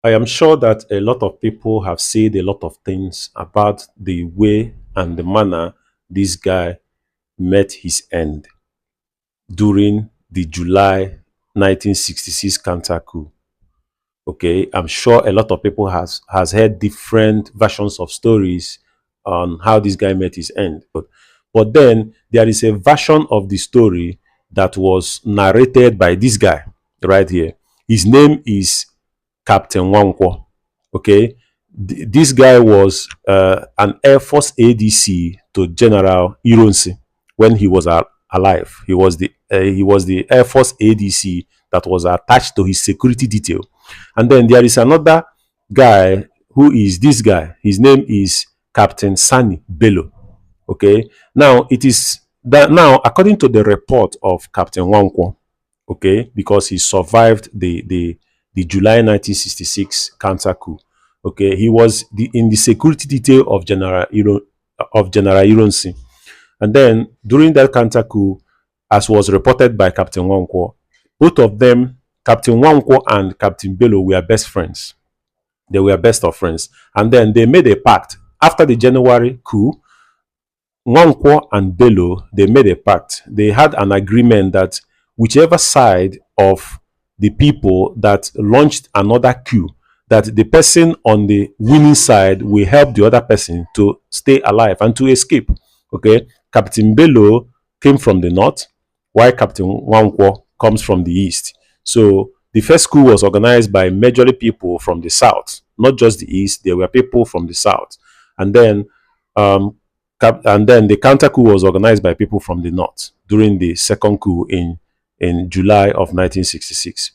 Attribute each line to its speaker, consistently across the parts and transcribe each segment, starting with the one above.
Speaker 1: I am sure that a lot of people have said a lot of things about the way and the manner this guy met his end during the July 1966 counter coup. Okay, I'm sure a lot of people has heard different versions of stories on how this guy met his end. But then there is a version of the story that was narrated by this guy right here. His name is Captain Wankwo. Okay, this guy was an Air Force ADC to General Ironside when he was alive. He was the Air Force ADC that was attached to his security detail. And then there is another guy who is this guy. His name is Captain Sani Bello. Okay, now it is that now according to the report of Captain Wankwo, okay, because he survived the July 1966 counter coup. Okay, he was in the security detail of General Ironside. And then during that counter coup, as was reported by Captain Wankwo, both of them, Captain Wankwo and Captain Bello, were best friends. They were best of friends. And then they made a pact. After the January coup, Nwankwo and Bello, they made a pact. They had an agreement that whichever side of the people that launched another coup, that the person on the winning side will help the other person to stay alive and to escape. Okay, Captain Bello came from the north, while Captain Nwankwo comes from the east. So the first coup was organized by majorly people from the south, not just the east. There were people from the south, and then um, the counter coup was organized by people from the north during the second coup in July of 1966.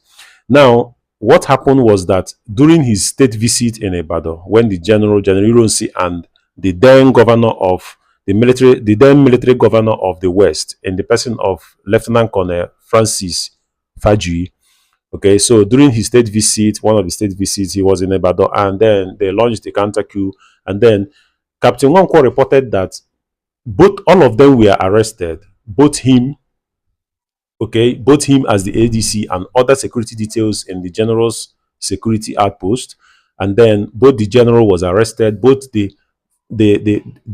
Speaker 1: Now, what happened was that during his state visit in Ibadan, when General Ironside and the then military governor of the West, in the person of Lieutenant Colonel Francis Faji. Okay, so during his state visit, one of the state visits, he was in Ibadan, and then they launched the counter coup, and then Captain Nwankwo reported that all of them were arrested, both him as the ADC and other security details in the general's security outpost, and then both the general was arrested, both the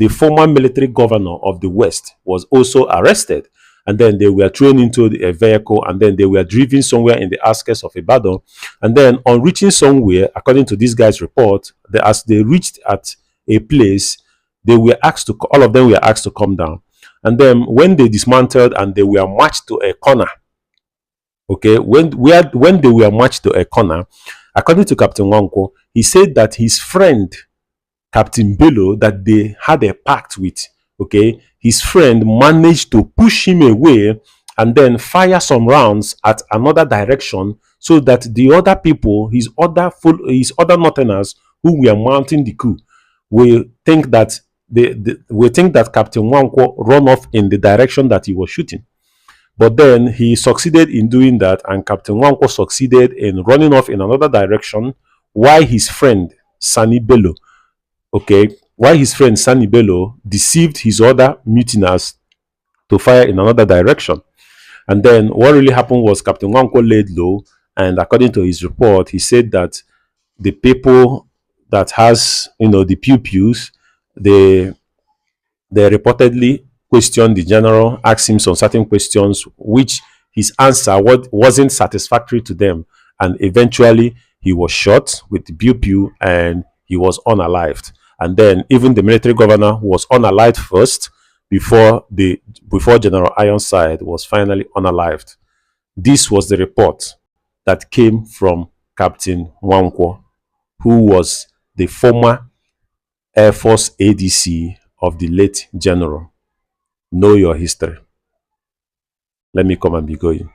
Speaker 1: former military governor of the West was also arrested, and then they were thrown into a vehicle, and then they were driven somewhere in the outskirts of Ibadan. And then on reaching somewhere, according to this guy's report, as they reached at a place, all of them were asked to come down. And then when they dismantled and they were marched to a corner, okay, when they were marched to a corner, according to Captain Nwankwo, he said that his friend Captain Bello, that they had a pact with, okay, his friend managed to push him away and then fire some rounds at another direction, so that the other people, his other northerners who were mounting the coup, will think that Captain Nwankwo run off in the direction that he was shooting. But then he succeeded in doing that, and Captain Nwankwo succeeded in running off in another direction, while his friend Sani Bello, deceived his other mutineers to fire in another direction. And then what really happened was Captain Nwankwo laid low, and according to his report, he said that the people that has, the pew-pews, they reportedly questioned the general, asked him some certain questions, which his answer wasn't satisfactory to them. And eventually he was shot with the pew-pew and he was unalived. And then even the military governor was unalived first before General Ironside was finally unalived. This was the report that came from Captain Nwankwo, who was the former Air Force ADC of the late general. Know your history. Let me come and be going.